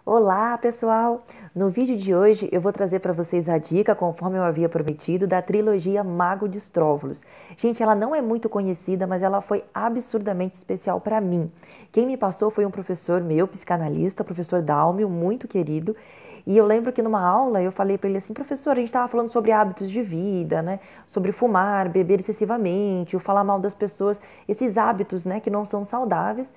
Olá, pessoal! No vídeo de hoje eu vou trazer para vocês a dica, conforme eu havia prometido, da trilogia Mago de Estróvolos. Gente, ela não é muito conhecida, mas ela foi absurdamente especial para mim. Quem me passou foi um professor meu, psicanalista, professor Dálmio, muito querido. E eu lembro que numa aula eu falei para ele assim, professor, a gente estava falando sobre hábitos de vida, né? Sobre fumar, beber excessivamente, ou falar mal das pessoas, esses hábitos, né, que não são saudáveis.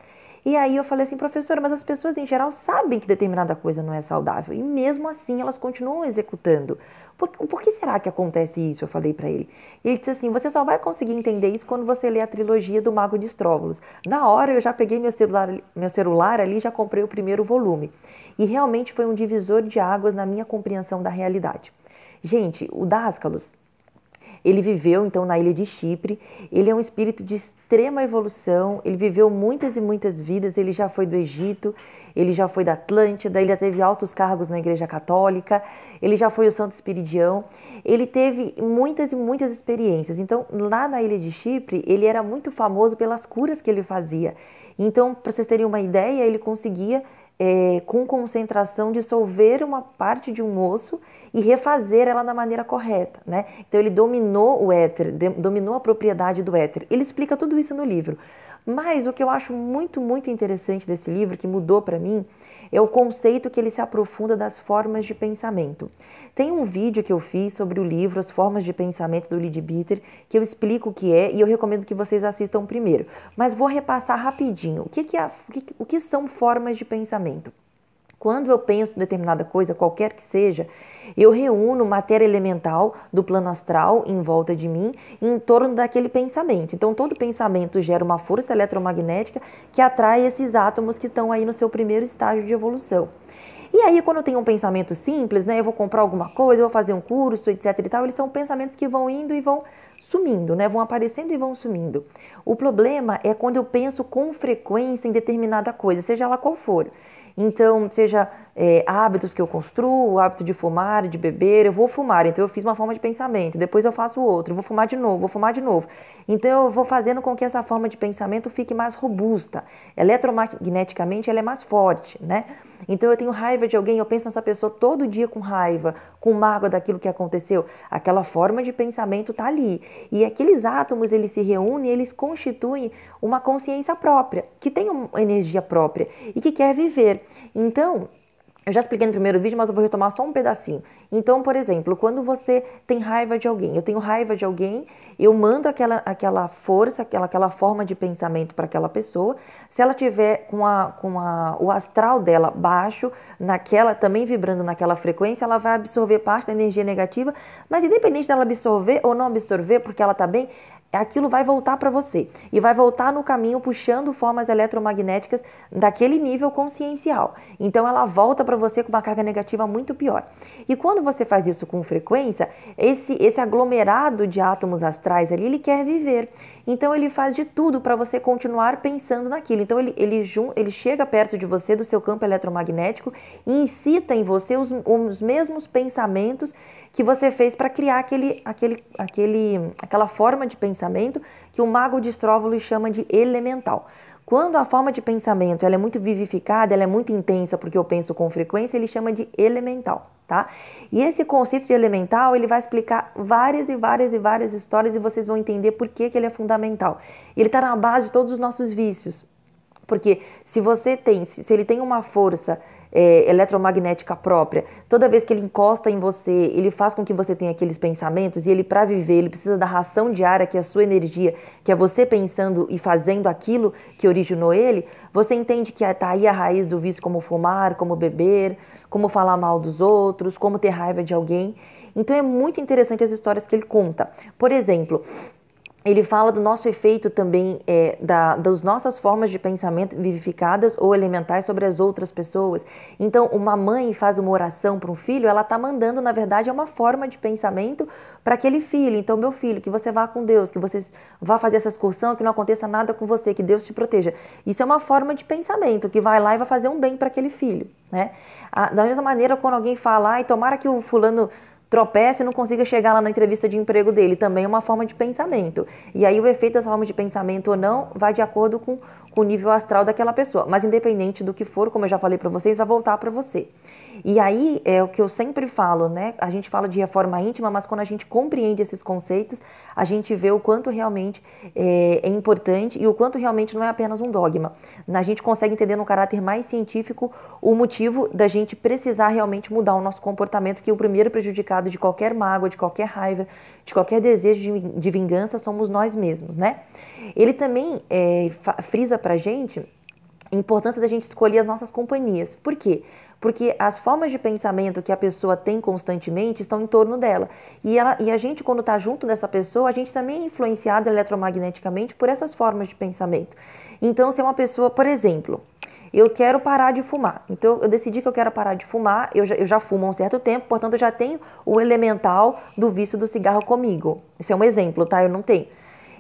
E aí eu falei assim, professora, mas as pessoas em geral sabem que determinada coisa não é saudável e mesmo assim elas continuam executando. Por que será que acontece isso? Eu falei para ele. Ele disse assim, você só vai conseguir entender isso quando você ler a trilogia do Mago de Estróvolos. Na hora eu já peguei meu celular ali e já comprei o primeiro volume. E realmente foi um divisor de águas na minha compreensão da realidade. Gente, o Dáskalos, ele viveu, então, na ilha de Chipre, ele é um espírito de extrema evolução, ele viveu muitas e muitas vidas, ele já foi do Egito, ele já foi da Atlântida, ele já teve altos cargos na Igreja Católica, ele já foi o Santo Espiridião, ele teve muitas e muitas experiências. Então, lá na ilha de Chipre, ele era muito famoso pelas curas que ele fazia. Então, para vocês terem uma ideia, ele conseguia com concentração, dissolver uma parte de um osso e refazer ela da maneira correta, né? Então ele dominou o éter, dominou a propriedade do éter. Ele explica tudo isso no livro. Mas o que eu acho muito, muito interessante desse livro, que mudou para mim, é o conceito que ele se aprofunda das formas de pensamento. Tem um vídeo que eu fiz sobre o livro As Formas de Pensamento do Leadbeater, que eu explico o que é e eu recomendo que vocês assistam primeiro. Mas vou repassar rapidinho. O que são formas de pensamento? Quando eu penso em determinada coisa, qualquer que seja, eu reúno matéria elemental do plano astral em volta de mim, em torno daquele pensamento. Então, todo pensamento gera uma força eletromagnética que atrai esses átomos que estão aí no seu primeiro estágio de evolução. E aí, quando eu tenho um pensamento simples, né, eu vou comprar alguma coisa, eu vou fazer um curso, etc e tal, eles são pensamentos que vão indo e vão sumindo, né, vão aparecendo e vão sumindo. O problema é quando eu penso com frequência em determinada coisa, seja ela qual for. Então, seja hábitos que eu construo, o hábito de fumar, de beber, eu vou fumar, então eu fiz uma forma de pensamento, depois eu faço outro, vou fumar de novo, vou fumar de novo. Então, eu vou fazendo com que essa forma de pensamento fique mais robusta. Eletromagneticamente, ela é mais forte, né? Então, eu tenho raiva de alguém, eu penso nessa pessoa todo dia com raiva, com mágoa daquilo que aconteceu. Aquela forma de pensamento está ali. E aqueles átomos, eles se reúnem, eles constituem uma consciência própria, que tem uma energia própria e que quer viver. Então, eu já expliquei no primeiro vídeo, mas eu vou retomar só um pedacinho. Então, por exemplo, quando você tem raiva de alguém, eu tenho raiva de alguém, eu mando aquela força, aquela forma de pensamento para aquela pessoa. Se ela tiver o astral dela baixo, também vibrando naquela frequência, ela vai absorver parte da energia negativa, mas independente dela absorver ou não absorver, porque ela está bem, aquilo vai voltar para você e vai voltar no caminho puxando formas eletromagnéticas daquele nível consciencial. Então ela volta para você com uma carga negativa muito pior. E quando você faz isso com frequência, esse aglomerado de átomos astrais ali, ele quer viver. Então ele faz de tudo para você continuar pensando naquilo. Então ele chega perto de você, do seu campo eletromagnético, e incita em você os mesmos pensamentos que você fez para criar aquela forma de pensamento que o Mago de Estróvolos chama de elemental. Quando a forma de pensamento ela é muito vivificada, ela é muito intensa porque eu penso com frequência, ele chama de elemental, tá? E esse conceito de elemental, ele vai explicar várias e várias e várias histórias e vocês vão entender por que ele é fundamental. Ele está na base de todos os nossos vícios. Porque se ele tem uma força eletromagnética própria, toda vez que ele encosta em você, ele faz com que você tenha aqueles pensamentos e ele, para viver, ele precisa da ração diária, que é a sua energia, que é você pensando e fazendo aquilo que originou ele, você entende que está aí a raiz do vício, como fumar, como beber, como falar mal dos outros, como ter raiva de alguém. Então é muito interessante as histórias que ele conta. Por exemplo, ele fala do nosso efeito também, das nossas formas de pensamento vivificadas ou elementais sobre as outras pessoas. Então, uma mãe faz uma oração para um filho, ela está mandando, na verdade, uma forma de pensamento para aquele filho. Então, meu filho, que você vá com Deus, que você vá fazer essa excursão, que não aconteça nada com você, que Deus te proteja. Isso é uma forma de pensamento, que vai lá e vai fazer um bem para aquele filho, né? Da mesma maneira, quando alguém fala, ai, tomara que o fulano tropece e não consiga chegar lá na entrevista de emprego dele, também é uma forma de pensamento. E aí o efeito dessa forma de pensamento ou não vai de acordo com com o nível astral daquela pessoa. Mas independente do que for, como eu já falei para vocês, vai voltar para você. E aí é o que eu sempre falo, né? A gente fala de reforma íntima, mas quando a gente compreende esses conceitos, a gente vê o quanto realmente é importante e o quanto realmente não é apenas um dogma. A gente consegue entender no caráter mais científico o motivo da gente precisar realmente mudar o nosso comportamento, que o primeiro prejudicado de qualquer mágoa, de qualquer raiva, de qualquer desejo de vingança somos nós mesmos, né? Ele também frisa pra gente a importância da gente escolher as nossas companhias. Por quê? Porque as formas de pensamento que a pessoa tem constantemente estão em torno dela. E a gente, quando está junto dessa pessoa, a gente também é influenciado eletromagneticamente por essas formas de pensamento. Então, se é uma pessoa, por exemplo, eu quero parar de fumar. Então, eu decidi que eu quero parar de fumar, eu já fumo há um certo tempo, portanto, eu já tenho o elemental do vício do cigarro comigo. Isso é um exemplo, tá? Eu não tenho.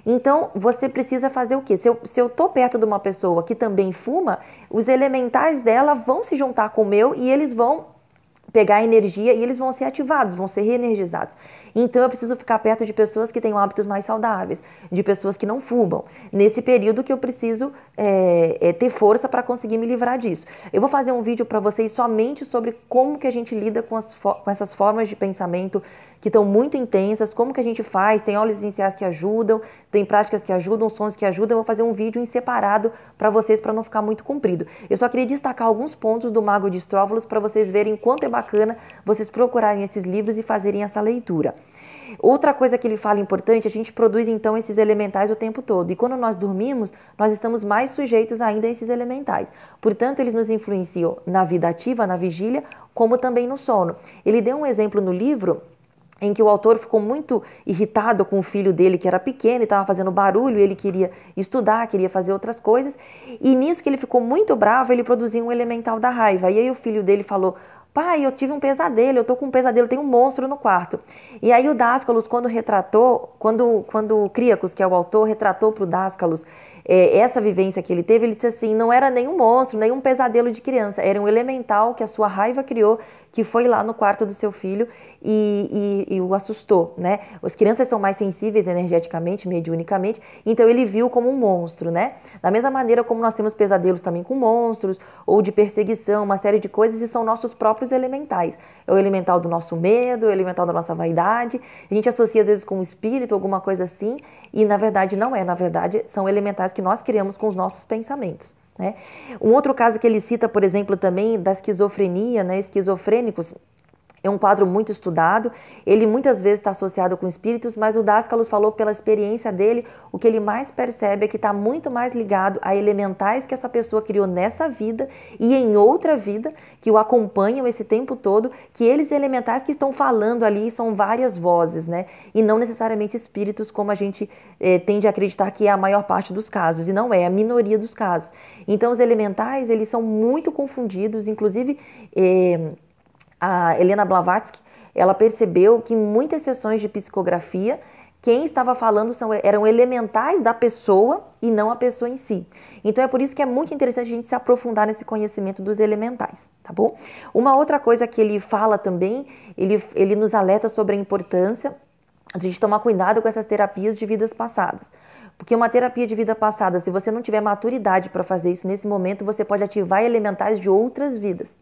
Então, você precisa fazer o quê? Se eu tô perto de uma pessoa que também fuma, os elementais dela vão se juntar com o meu e eles vão pegar a energia e eles vão ser ativados, vão ser reenergizados. Então eu preciso ficar perto de pessoas que têm hábitos mais saudáveis, de pessoas que não fumam. Nesse período que eu preciso ter força para conseguir me livrar disso. Eu vou fazer um vídeo para vocês somente sobre como que a gente lida com essas formas de pensamento que estão muito intensas, como que a gente faz, tem aulas iniciais que ajudam, tem práticas que ajudam, sons que ajudam. Eu vou fazer um vídeo em separado para vocês, para não ficar muito comprido. Eu só queria destacar alguns pontos do Mago de Estróvolos para vocês verem quanto é bacana vocês procurarem esses livros e fazerem essa leitura. Outra coisa que ele fala importante, a gente produz então esses elementais o tempo todo. E quando nós dormimos, nós estamos mais sujeitos ainda a esses elementais. Portanto, eles nos influenciam na vida ativa, na vigília, como também no sono. Ele deu um exemplo no livro em que o autor ficou muito irritado com o filho dele, que era pequeno e estava fazendo barulho, e ele queria estudar, queria fazer outras coisas, e nisso que ele ficou muito bravo, ele produziu um elemental da raiva. E aí o filho dele falou: pai, eu tive um pesadelo, eu tô com um pesadelo, tem um monstro no quarto. E aí o Dáscalos, quando retratou, quando o Críacos, que é o autor, retratou para o Dáscalos essa vivência que ele teve, ele disse assim: não era nenhum monstro, nenhum pesadelo de criança, era um elemental que a sua raiva criou, que foi lá no quarto do seu filho e o assustou, né? As crianças são mais sensíveis energeticamente, mediunicamente, então ele viu como um monstro, né? Da mesma maneira como nós temos pesadelos também com monstros, ou de perseguição, uma série de coisas, e são nossos próprios elementais. É o elemental do nosso medo, o elemental da nossa vaidade. A gente associa às vezes com o espírito, alguma coisa assim, e na verdade não é. Na verdade, são elementais que nós criamos com os nossos pensamentos, né? Um outro caso que ele cita, por exemplo, também da esquizofrenia, né? Esquizofrênicos, é um quadro muito estudado, ele muitas vezes está associado com espíritos, mas o Dáscalos falou pela experiência dele, o que ele mais percebe é que está muito mais ligado a elementais que essa pessoa criou nessa vida e em outra vida, que o acompanham esse tempo todo, que eles elementais que estão falando ali são várias vozes, né? E não necessariamente espíritos, como a gente tende a acreditar que é a maior parte dos casos, e não é, a minoria dos casos. Então os elementais, eles são muito confundidos, inclusive a Helena Blavatsky, ela percebeu que em muitas sessões de psicografia, quem estava falando eram elementais da pessoa e não a pessoa em si. Então é por isso que é muito interessante a gente se aprofundar nesse conhecimento dos elementais, tá bom? Uma outra coisa que ele fala também, ele nos alerta sobre a importância de a gente tomar cuidado com essas terapias de vidas passadas. Porque uma terapia de vida passada, se você não tiver maturidade para fazer isso nesse momento, você pode ativar elementais de outras vidas.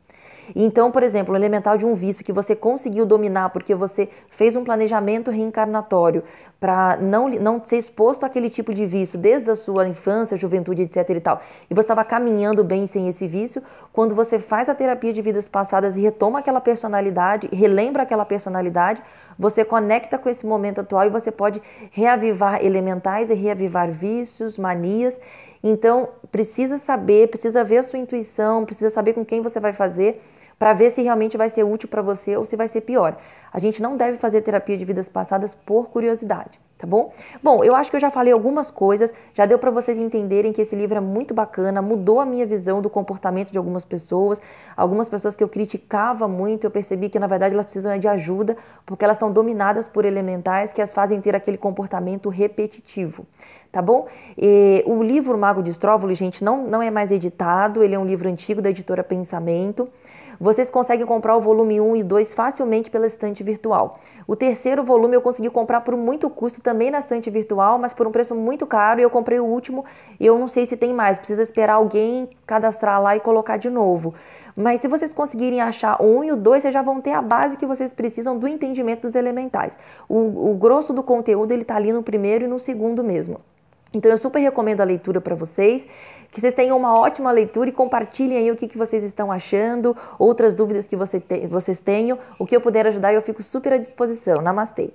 Então, por exemplo, o elemental de um vício que você conseguiu dominar porque você fez um planejamento reencarnatório para não ser exposto àquele tipo de vício desde a sua infância, juventude, etc e tal, e você estava caminhando bem sem esse vício, quando você faz a terapia de vidas passadas e retoma aquela personalidade, relembra aquela personalidade, você conecta com esse momento atual e você pode reavivar elementais e reavivar vícios, manias. Então, precisa saber, precisa ver a sua intuição, precisa saber com quem você vai fazer, para ver se realmente vai ser útil para você ou se vai ser pior. A gente não deve fazer terapia de vidas passadas por curiosidade, tá bom? Bom, eu acho que eu já falei algumas coisas, já deu para vocês entenderem que esse livro é muito bacana, mudou a minha visão do comportamento de algumas pessoas que eu criticava muito, eu percebi que na verdade elas precisam de ajuda, porque elas estão dominadas por elementais que as fazem ter aquele comportamento repetitivo. Tá bom? O livro Mago de Estróvolos, gente, não é mais editado, ele é um livro antigo da editora Pensamento, Vocês conseguem comprar o volume 1 e 2 facilmente pela estante virtual. O terceiro volume eu consegui comprar por muito custo também na estante virtual, mas por um preço muito caro, e eu comprei o último e eu não sei se tem mais, precisa esperar alguém cadastrar lá e colocar de novo. Mas se vocês conseguirem achar o 1 e o 2, vocês já vão ter a base que vocês precisam do entendimento dos elementais. O grosso do conteúdo ele está ali no primeiro e no segundo mesmo. Então eu super recomendo a leitura para vocês, que vocês tenham uma ótima leitura e compartilhem aí o que vocês estão achando, outras dúvidas que vocês tenham, o que eu puder ajudar eu fico super à disposição. Namastê!